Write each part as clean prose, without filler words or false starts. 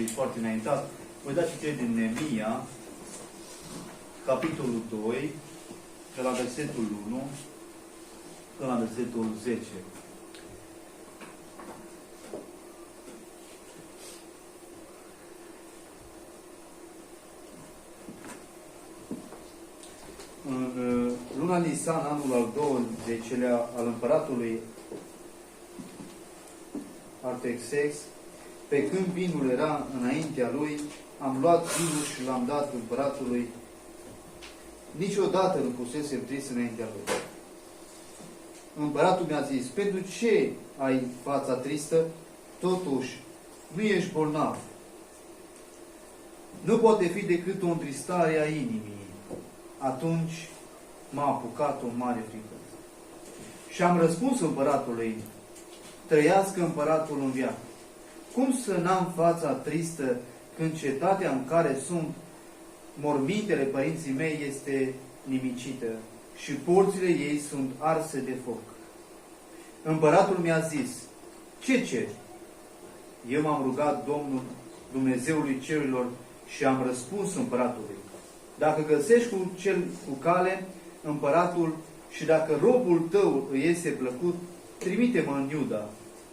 foarte înaintat. Voi da citire din Neemia, capitolul 2, de la versetul 1 până la versetul 10. În luna Nisan, anul al 20-lea al împăratului Artaxerxes, pe când vinul era înaintea lui, am luat vinul și l-am dat împăratului. Niciodată nu pusese trist înaintea lui. Împăratul mi-a zis: pentru ce ai fața tristă? Totuși, nu ești bolnav. Nu poate fi decât o întristare a inimii. Atunci m-a apucat o mare frică. Și am răspuns împăratului: trăiască împăratul în viață. Cum să n-am fața tristă când cetatea în care sunt mormintele părinții mei este nimicită și porțile ei sunt arse de foc? Împăratul mi-a zis: ce ceri? Eu m-am rugat Domnul Dumnezeului cerurilor și am răspuns împăratului: dacă găsești cu cale împăratul și dacă robul tău îi iese plăcut, trimite-mă în Iuda,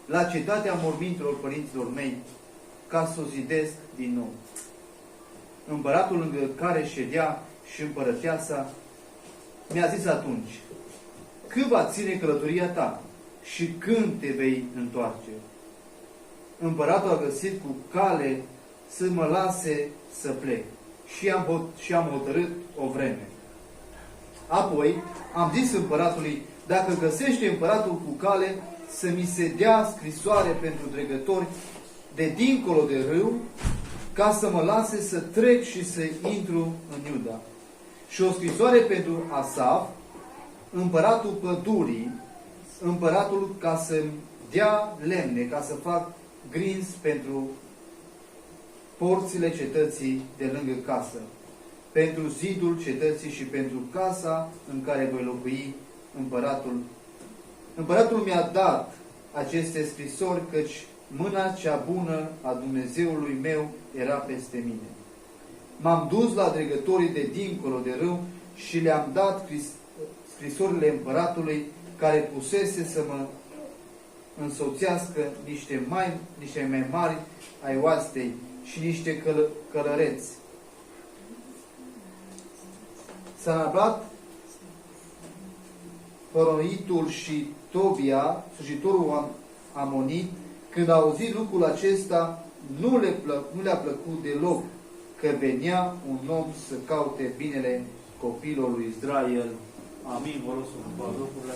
la cetatea mormintelor părinților mei, ca să o zidesc din nou. Împăratul lângă care ședea și împărăteasa mi-a zis atunci: cât va ține călătoria ta și când te vei întoarce? Împăratul a găsit cu cale să mă lase să plec și am hotărât o vreme. Apoi am zis împăratului: dacă găsește împăratul cu cale, să mi se dea scrisoare pentru dregători de dincolo de râu, ca să mă lase să trec și să intru în Iuda. Și o scrisoare pentru Asaf, împăratul pădurii, împăratul, ca să-mi dea lemne, ca să fac grinzi pentru porțile cetății de lângă casă, pentru zidul cetății și pentru casa în care voi locui împăratul. Împăratul mi-a dat aceste scrisori, căci mâna cea bună a Dumnezeului meu era peste mine. M-am dus la dregătorii de dincolo de râu și le-am dat scrisorile împăratului, care pusese să mă însoțească niște mai mari ai oastei și niște călăreți. Sanabat, Horoitul și Tobia, slujitorul amonit, când au auzit lucrul acesta, nu le-a plăcut deloc că venea un om să caute binele copilului lui Israel. Amin. Vă rog să vă lucrurile.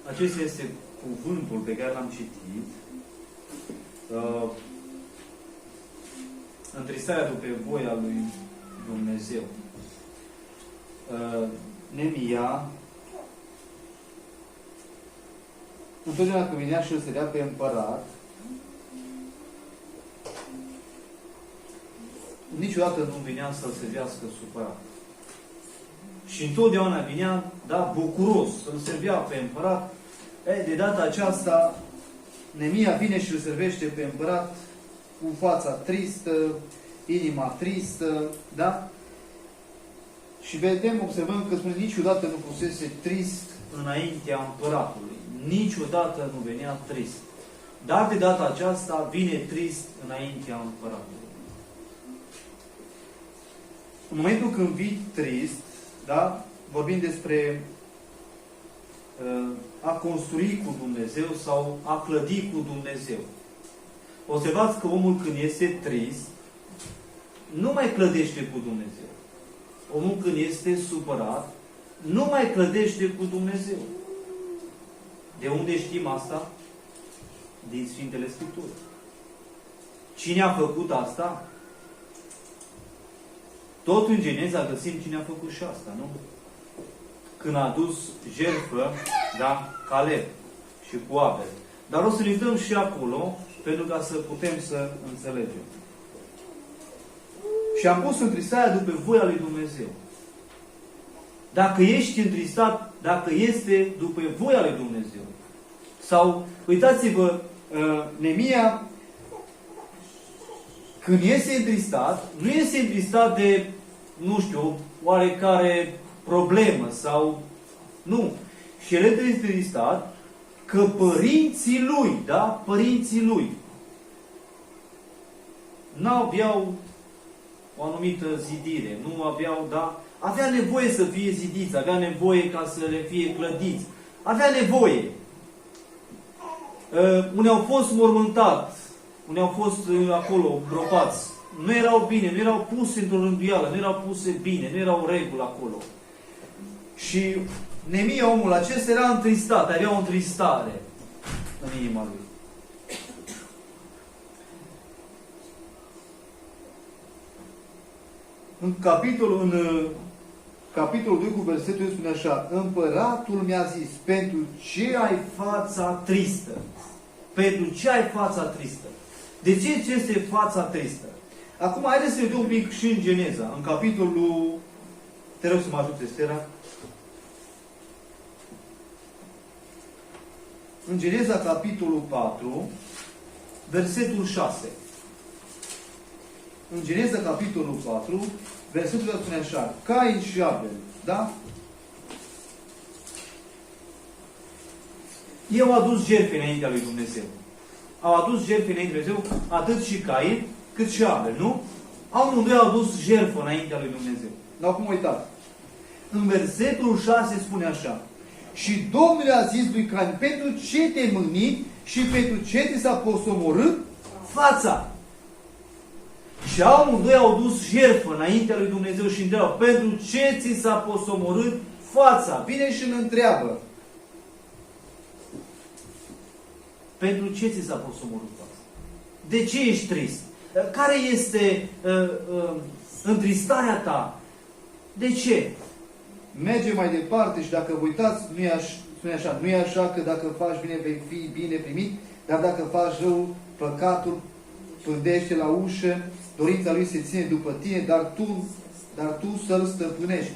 Acesta este cuvântul pe care l-am citit. Întristarea după voia lui Dumnezeu. Neemia, întotdeauna când venea și îl stătea pe împărat, niciodată nu venea să-l servească supărat. Și întotdeauna vinea, da, bucuros, să-l servea pe împărat. De data aceasta, Neemia vine și îl servește pe împărat cu fața tristă, inima tristă, da? Și vedem, observăm că spune: niciodată nu fusese trist înaintea împăratului. Niciodată nu venea trist. Dar de data aceasta vine trist înaintea împăratului. În momentul când vii trist, da? Vorbim despre a construi cu Dumnezeu sau a clădi cu Dumnezeu. Observați că omul, când este trist, nu mai clădește cu Dumnezeu. Omul, când este supărat, nu mai clădește cu Dumnezeu. De unde știm asta? Din Sfintele Scripturi. Cine a făcut asta? Tot în Geneza găsim cine a făcut și asta, nu? Când a dus jertfă, da, Caleb și cu Abel. Dar o să ne și acolo, pentru ca să putem să înțelegem. Și am pus întristarea după voia lui Dumnezeu. Dacă ești întristat, dacă este după voia lui Dumnezeu. Sau, uitați-vă, Neemia, când este întristat, nu este întristat de, nu știu, oarecare problemă sau... Nu. Și el este întristat că părinții lui, da? Părinții lui n-aveau o anumită zidire, nu aveau, da? Avea nevoie să fie zidiți, avea nevoie ca să le fie clădiți. Avea nevoie. Unii au fost mormântați, unii au fost acolo, gropați. Nu erau bine, nu erau puse într-o rânduială, nu erau puse bine, nu erau reguli acolo. Și Neemia, omul acesta, era întristat, avea o întristare în inima lui. În capitolul 2 cu versetul 1 spune așa: Împăratul mi-a zis, pentru ce ai fața tristă? Pentru ce ai fața tristă? De ce este fața tristă? Acum, haideți să ne uităm un pic și în Geneza, în capitolul... Te rog să mă ajute, Stera. În Geneza, capitolul 4, versetul 6. În Geneza, capitolul 4, versetul 6 spune așa: Cain și Abel, da? Ei au adus jertfe înaintea lui Dumnezeu. Au adus jertfe înaintea lui Dumnezeu, atât și Cain, cât și Abel, nu? Amândoi au adus jertfă înaintea lui Dumnezeu. Dar acum uitați. În versetul 6 spune așa: Și Domnul a zis lui Cain, pentru ce te-ai mâhnit și pentru ce ți s-a posomorât fața? Și amândoi au dus jertfă înaintea lui Dumnezeu și întreabă: pentru ce ți s-a posomorât fața? Vine și îl întreabă: pentru ce ți s-a posomorât fața? De ce ești trist? Care este întristarea ta? De ce? Merge mai departe și dacă vă uitați, spune așa: nu e așa că dacă faci bine vei fi bine primit, dar dacă faci rău, păcatul pândește la ușă, dorința lui se ține după tine, dar tu să-l stăpânești.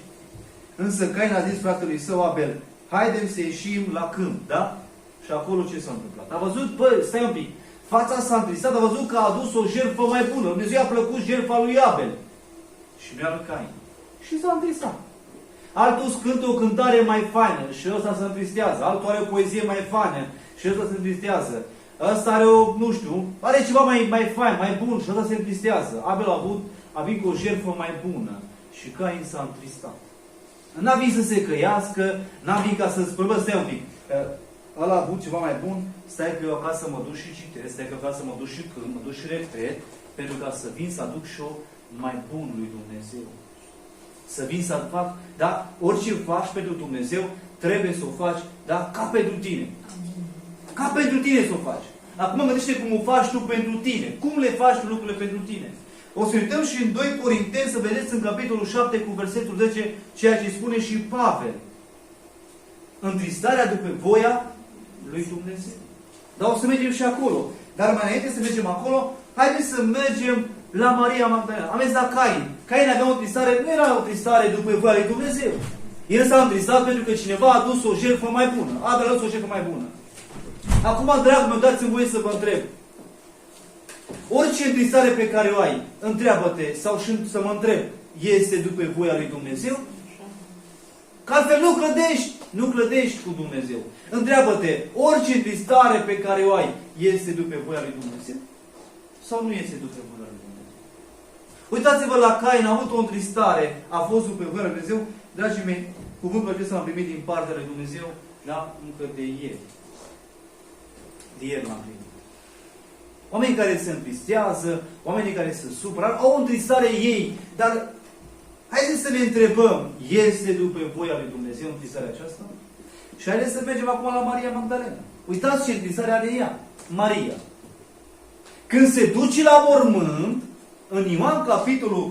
Însă Cain a zis fratelui său Abel: haidem să ieșim la câmp, da? Și acolo ce s-a întâmplat? A văzut, băi, stai un pic, fața s-a întristat, a văzut că a adus o jertfă mai bună. Dumnezeu i-a plăcut jertfa lui Abel. Și nu-i lui Cain. Și s-a întristat. Altul cântă o cântare mai faină și ăsta se întristează. Altul are o poezie mai faină și ăsta se întristează. Ăsta are o, nu știu, are ceva mai fain, mai bun și ăsta se întristează. Abel a venit cu o jertfă mai bună și Cain s-a întristat. N-a venit să se căiască, n-a venit ca să spălbă, stai un pic. Ăla a avut ceva mai bun, stai că eu acasă mă duc și citesc, stai că eu acasă mă duc și cânt, mă duc și repet, pentru ca să vin să aduc și eu mai bun lui Dumnezeu. Să vin să fac, da? Orice faci pentru Dumnezeu, trebuie să o faci, da? Ca pentru tine. Ca pentru tine să o faci. Acum gândește cum o faci tu pentru tine. Cum le faci tu lucrurile pentru tine. O să uităm și în 2 Corinteni să vedeți în capitolul 7 cu versetul 10 ceea ce spune și Pavel. Întristarea după voia lui Dumnezeu. Dar o să mergem și acolo. Dar mai înainte să mergem acolo, haideți să mergem la Maria Magdalena. Am mers la Cain. Cain avea o tristare, nu era o tristare după voia lui Dumnezeu. El s-a întristat pentru că cineva a adus o jertfă mai bună. Abel a adus o jertfă mai bună. Acum, dragul meu, dați-mi voie să vă întreb. Orice întristare pe care o ai, întreabă-te, sau și să mă întreb, este după voia lui Dumnezeu? Că altfel nu clădești cu Dumnezeu. Întreabă-te, orice întristare pe care o ai, este după voia lui Dumnezeu? Sau nu este după voia lui Dumnezeu? Uitați-vă la Cain, a avut o întristare, a fost după voia lui Dumnezeu. Dragii mei, cuvântul acesta l-am primit din partea lui Dumnezeu, da? Încă de ieri. De ieri l-am primit. Oamenii care se întristează, oamenii care se supără, au o întristare ei, dar haideți să ne întrebăm, este după voia lui Dumnezeu întristarea aceasta? Și haideți să mergem acum la Maria Magdalena. Uitați ce întristare are ea, Maria. Când se duce la mormânt, în Ioan capitolul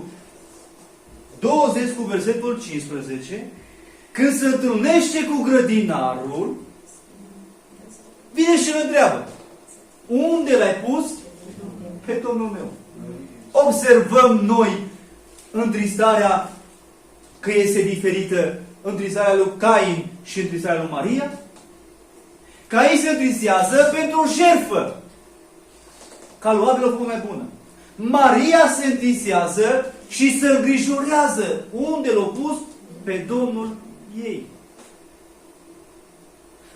20 cu versetul 15, când se întâlnește cu grădinarul, vine și îl întreabă: unde l-ai pus? Pe Domnul meu. Observăm noi întristarea că este diferită, întristarea lui Cain și întristarea lui Maria? Cain se întristează pentru o jertfă, ca lui Abel o făcut mai bună. Maria se întristează și se îngrijorează. Unde l-a pus? Pe Domnul ei.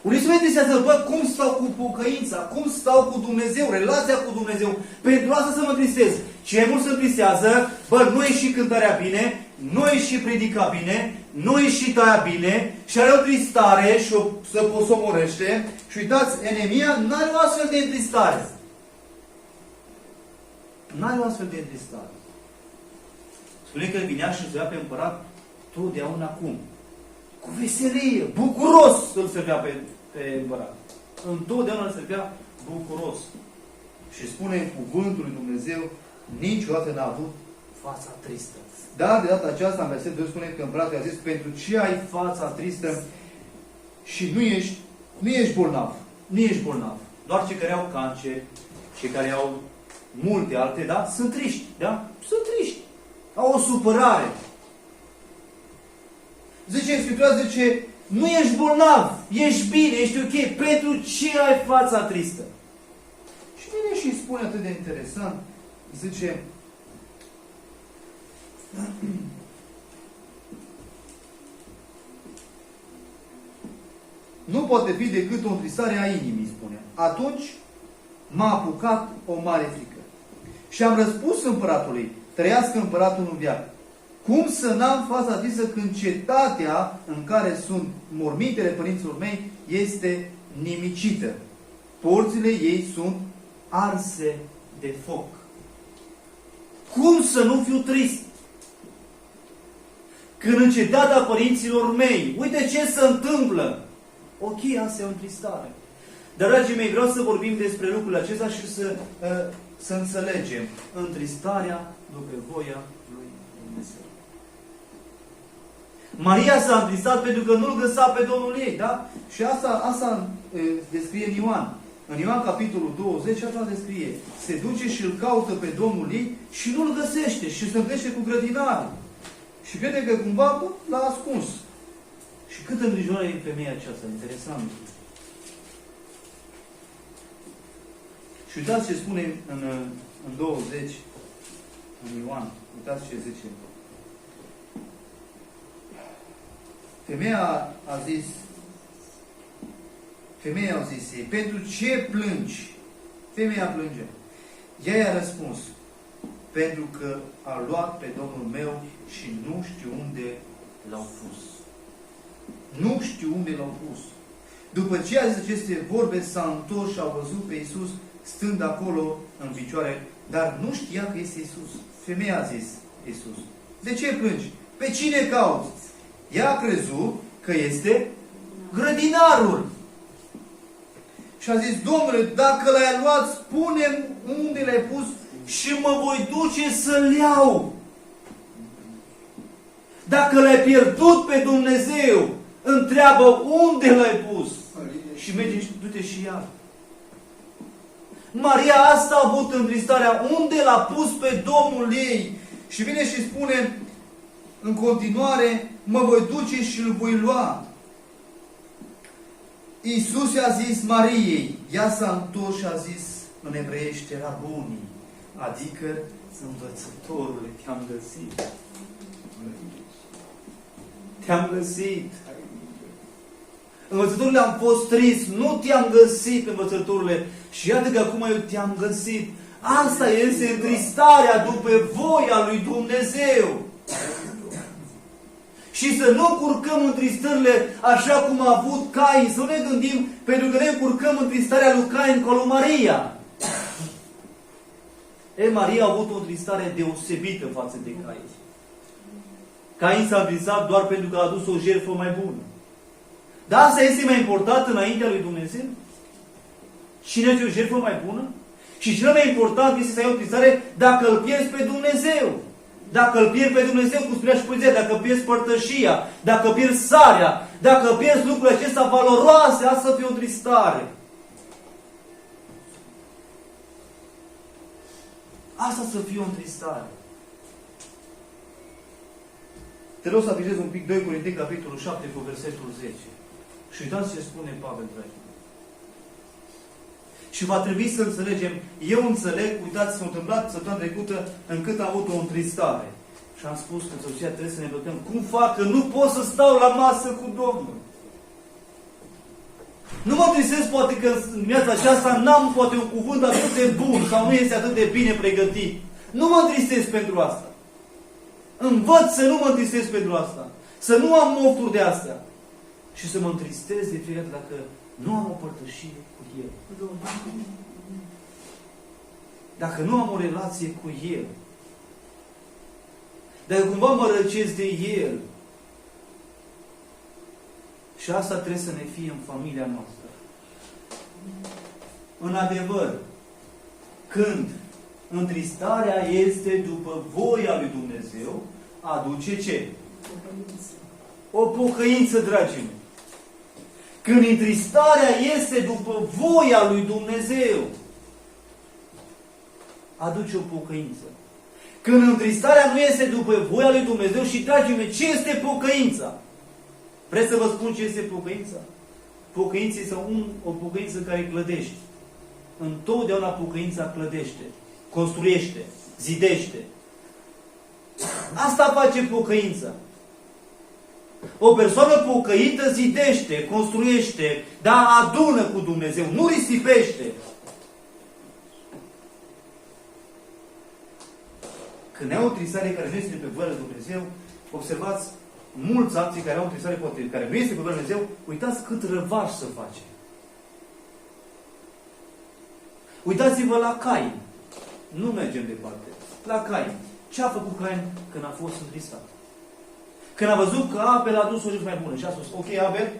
Unii se interesează, bă, cum stau cu pocăința, cum stau cu Dumnezeu, relația cu Dumnezeu. Pentru asta să mă tristez. Ce mult se tristează, bă, nu e și cântarea bine, nu e și predica bine, nu e și taia bine, și are o tristare și se posomorește. Și uitați, Enemia nu are o astfel de întristare. Nu are o astfel de întristare. Spune că vinea și îl servea pe împărat totdeauna cum? Cu veselie, bucuros îl servea pe împărat. Întotdeauna îl servea bucuros. Și spune în cuvântul lui Dumnezeu, niciodată n-a avut fața tristă. Dar de data aceasta, în versetul 2 spune că împăratul i-a zis, pentru ce ai fața tristă și nu ești bolnav. Nu ești bolnav. Doar cei care au cancer, cei care au multe alte, da? Sunt triști, da? Sunt triști. Au o supărare. Zice Scriptura, zice, nu ești bolnav, ești bine, ești ok. Pentru ce ai fața tristă? Și vine și îi spune atât de interesant, zice, nu poate fi decât o întristare a inimii, spune. Atunci m-a apucat o mare frică. Și am răspuns împăratului, trăiască împăratul în veac. Cum să n-am fața tristă când cetatea în care sunt mormintele părinților mei este nimicită? Porțile ei sunt arse de foc. Cum să nu fiu trist? Când în cetatea părinților mei, uite ce se întâmplă. Ok, asta e o întristare. Dar, dragii mei, vreau să vorbim despre lucrurile acestea și să înțelegem întristarea după voia lui Dumnezeu. Maria s-a întristat pentru că nu-L găsa pe Domnul ei, da? Și asta descrie în Ioan. În Ioan, capitolul 20, așa descrie. Se duce și îl caută pe Domnul ei și nu-L găsește și se întâlnește cu grădinarul. Și crede că cumva l-a ascuns. Și cât îngrijorare e femeia aceasta, interesant. Și uitați ce spune în 20, în Ioan. Uitați ce zice. Femeia a zis ei, pentru ce plângi? Femeia plânge. Ea i-a răspuns, pentru că a luat pe Domnul meu și nu știu unde l-au pus. Nu știu unde l-au pus. După ce a zis aceste vorbe, s-a întors și a văzut pe Iisus stând acolo în picioare, dar nu știa că este Iisus. Femeia a zis Iisus, de ce plângi? Pe cine cauți? Ea a crezut că este grădinarul. Și a zis, Domnule, dacă l-ai luat, spune unde l-ai pus și mă voi duce să-l iau. Dacă l-ai pierdut pe Dumnezeu, întreabă unde l-ai pus. Și merge și du-te și ia. Maria asta a avut întristarea. Unde l-a pus pe Domnul ei? Și vine și spune în continuare, mă voi duce și îl voi lua. Iisus i-a zis Mariei, ea s-a întors și a zis în evreiește Rabuni, adică învățătorule, te-am găsit. Te-am găsit. Învățătorule, am fost trist, nu te-am găsit, învățătorule. Și iată că acum eu te-am găsit. Asta este întristarea după voia lui Dumnezeu. Și să nu curcăm în tristările așa cum a avut Cain. Să nu ne gândim, pentru că ne curcăm în tristarea lui Cain ca lui Maria. Maria a avut o tristare deosebită față de Cain. Cain s-a întristat doar pentru că a adus o jertfă mai bună. Dar asta este mai important înaintea lui Dumnezeu? Cine este o jertfă mai bună? Și cel mai important este să ai o tristare dacă îl pierzi pe Dumnezeu. Dacă îl pierzi pe Dumnezeu, cum spunea și poezia, dacă pierzi părtășia, dacă pierzi sarea, dacă pierzi lucrurile acestea valoroase, asta să fie o tristare. Asta să fie o întristare. Te rog să afișezi un pic 2 Corinteni, capitolul 7, cu versetul 10. Și uitați ce spune Pavel, dragii. Și va trebui să înțelegem, eu înțeleg, uitați, s-a întâmplat săptămâna trecută, încât a avut o întristare. Și am spus că soția trebuie să ne rugăm. Cum fac? Că nu pot să stau la masă cu Domnul. Nu mă tristez poate că în viața aceasta n-am poate un cuvânt atât de bun sau nu este atât de bine pregătit. Nu mă tristez pentru asta. Învăț să nu mă întristez pentru asta. Să nu am mofturi de astea. Și să mă întristez de fiecare dată dacă nu am o părtășie cu El. Dacă nu am o relație cu El. Dacă cumva mă răcesc de El. Și asta trebuie să ne fie în familia noastră. În adevăr, când întristarea este după voia lui Dumnezeu, aduce ce? O pocăință, dragii mei. Când întristarea este după voia lui Dumnezeu, aduce o pocăință. Când întristarea nu este după voia lui Dumnezeu și, dragii mei, ce este pocăința? Vreți să vă spun ce este pocăința? Pocăința este o pocăință care clădește. Întotdeauna pocăința clădește, construiește, zidește. Asta face pocăința. O persoană pocăită zidește, construiește, dar adună cu Dumnezeu, nu risipește. Când ai o tristare care nu este pe voia lui Dumnezeu, observați, mulți alții care au o tristare care nu este pe voia lui Dumnezeu, uitați cât răvaș să face. Uitați-vă la Cain. Nu mergem departe. La Cain. Ce a făcut Cain când a fost întristat? Când a văzut că Abel a dus o zi mai bună și a spus, ok, Abel,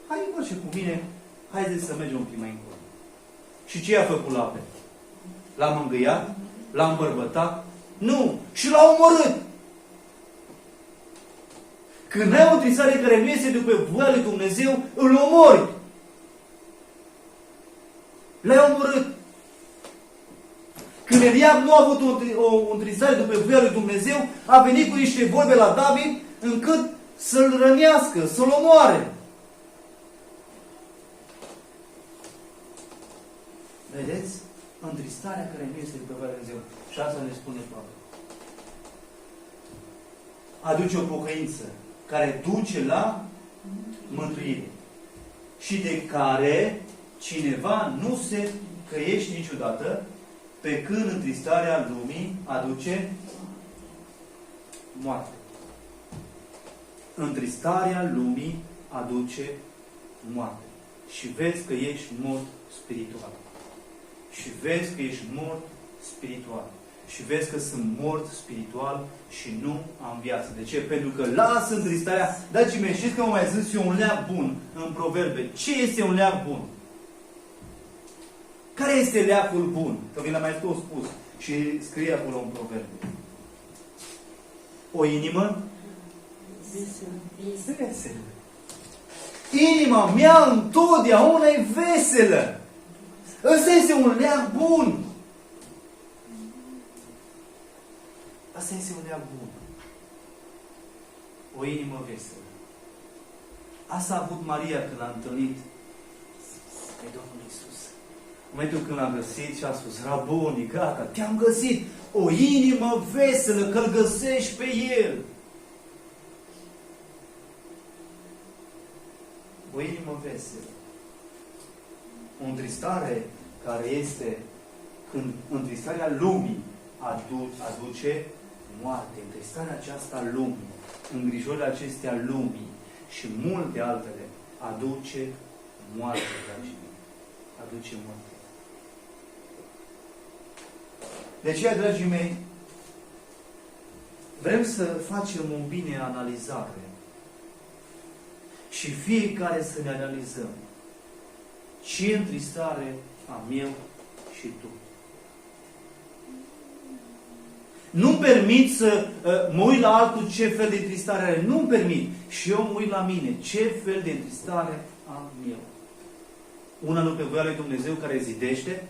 hai încoace cu mine, haideți să mergem un pic mai încolo. Și ce a făcut la Abel? L-a mângâiat? L-a îmbărbătat? Nu! Și l-a omorât! Când ai o întrisare care nu este după voia lui Dumnezeu, îl omori! L-ai omorât! Când Eliab nu a avut o întrisare după voia lui Dumnezeu, a venit cu niște vorbe la David încât să-l rănească, să-l omoare. Vedeți? Întristarea care nu este după voia lui Dumnezeu. Și asta ne spune Pavel. Aduce o pocăință care duce la mântuire. Și de care cineva nu se căiește niciodată, pe când întristarea lumii aduce moarte. Întristarea lumii aduce moarte. Și vezi că ești mort spiritual. Și vezi că ești mort spiritual. Și vezi că sunt mort spiritual și nu am viață. De ce? Pentru că lasă întristarea. Dragii mei, știți că am mai zis eu un leac bun în Proverbe. Ce este un leac bun? Care este leacul bun? Că vi l-am mai tot spus. Și scrie acolo în Proverbe. O inimă veselă. Inima mea întotdeauna e veselă. Ăsta este un leac bun. Asta este un leac bun. O inimă veselă. Asta a avut Maria când a întâlnit pe Domnul Iisus. În momentul când l-a găsit și a spus, Raboni, gata, te-am găsit. O inimă veselă, că-L găsești pe El. O inimă veselă. O întristare care este când întristarea lumii aduce moarte. Întristarea aceasta lumii, îngrijorările acestea lumii și multe altele aduce moarte, dragii mei. Aduce moarte. De aceea, dragii mei, vrem să facem o bine analizare și fiecare să ne analizăm ce întristare am eu și tu. Nu-mi permit să mă uit la altul ce fel de întristare are. Nu-mi permit. Și eu mă uit la mine. Ce fel de întristare am eu. Una nu pe voia lui Dumnezeu care zidește,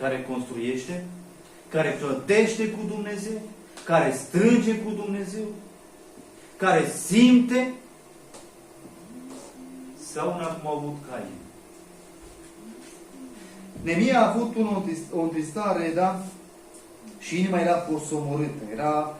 care construiește, care clădește cu Dumnezeu, care strânge cu Dumnezeu, care simte sau n-a cum a avut Cain. Neemia a avut o întristare, da? Și inima era posomorâtă, era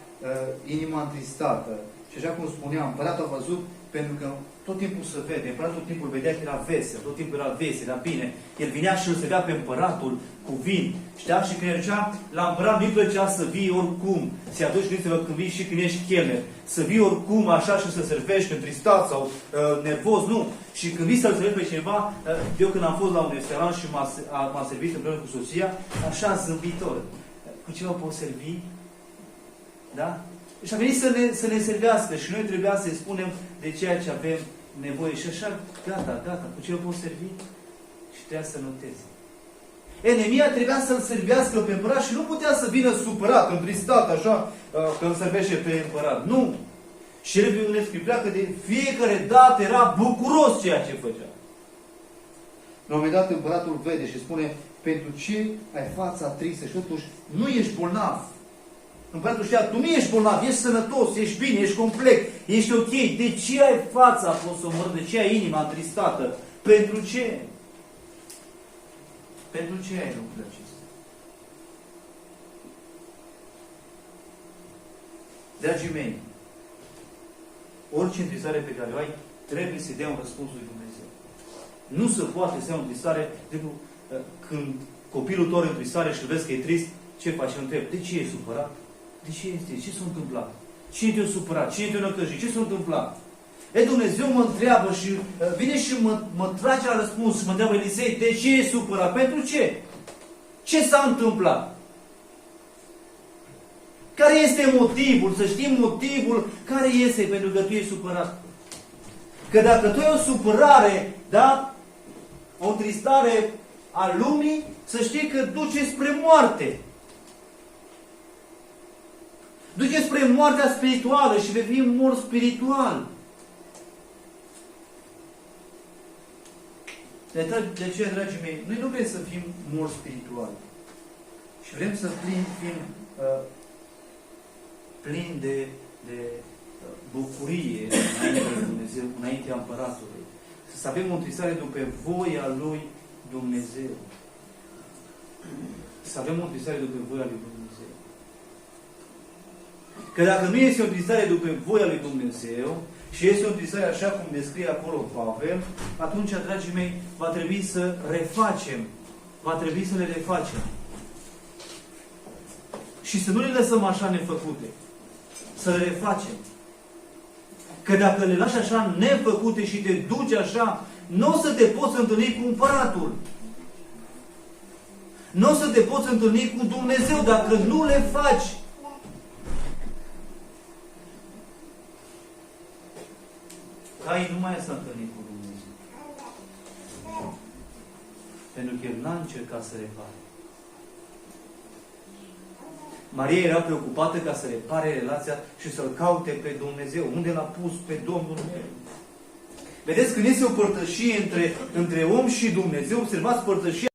inima întristată. Și așa cum spuneam, împăratul a văzut, pentru că tot timpul se vede, împăratul tot timpul vedea că era vesel, tot timpul era vesel, era bine. El vinea și îl servea pe împăratul cu vin. Știa? Și când mergea la împărat, nu-i plăcea să vii oricum. Se aduci când vii și când ești chelner. Să vii oricum așa și să servești întristat sau nervos, nu. Și când vii să-l servești pe cineva, eu când am fost la un restaurant și m-a servit împreună cu soția, așa zâmbitor. Cu ceva pot servi? Da? Și a venit să ne servească și noi trebuia să-i spunem de ceea ce avem nevoie. Și așa, gata, cu ce o pot servi? Și trebuia să noteze. Neemia trebuia să-l servească pe împărat și nu putea să vină supărat, întristat, așa, că îl servește pe împărat. Nu! Și el ne scrie că de fiecare dată era bucuros ceea ce făcea. La un moment dat împăratul vede și spune, pentru ce ai fața tristă și totuși nu ești bolnav. Împăratul știa, tu nu ești bolnav, ești sănătos, ești bine, ești complet, ești ok. De ce ai fața posomorâtă? De ce ai inima întristată? Pentru ce? Pentru ce ai lucrul acesta? Dragii mei, orice întristare pe care o ai, trebuie să dea un răspuns lui Dumnezeu. Nu se poate să dea o întristare, de exemplu, când copilul tău are întristare și îl vezi că e trist, ce faci? Îl întreb, de ce e supărat? De ce este? Ce s-a întâmplat? Cine te-a supărat? Cine te-a năcăjit? Ce s-a întâmplat? Dumnezeu mă întreabă și vine și mă trage la răspuns și mă întreabă Elisei, de ce e supărat? Pentru ce? Ce s-a întâmplat? Care este motivul? Să știm motivul care este pentru că tu ești supărat. Că dacă tu ai o supărare, da? O întristare a lumii, să știi că duce spre moarte. Duce spre moartea spirituală și vei fi mort spiritual. De aceea, dragii mei, noi nu vrem să fim morți spirituali. Și vrem să fim plini de bucurie înaintea lui Dumnezeu, înaintea Împăratului. Să avem o întristare după voia lui Dumnezeu. Să avem o întristare după voia lui Dumnezeu. Că dacă nu este o întristare după voia lui Dumnezeu, și este o întristare așa cum descrie acolo Pavel, atunci, dragii mei, va trebui să refacem. Va trebui să le refacem. Și să nu le lăsăm așa nefăcute. Să le refacem. Că dacă le lași așa nefăcute și te duci așa, nu o să te poți întâlni cu împăratul. Nu o să te poți întâlni cu Dumnezeu dacă nu le faci. Cain nu mai s-a întâlnit cu Dumnezeu. Pentru că el n-a încercat să repare. Maria era preocupată ca să repare relația și să-L caute pe Dumnezeu. Unde l-a pus pe Domnul meu? Vedeți, când este o părtășie între om și Dumnezeu, observați, părtășia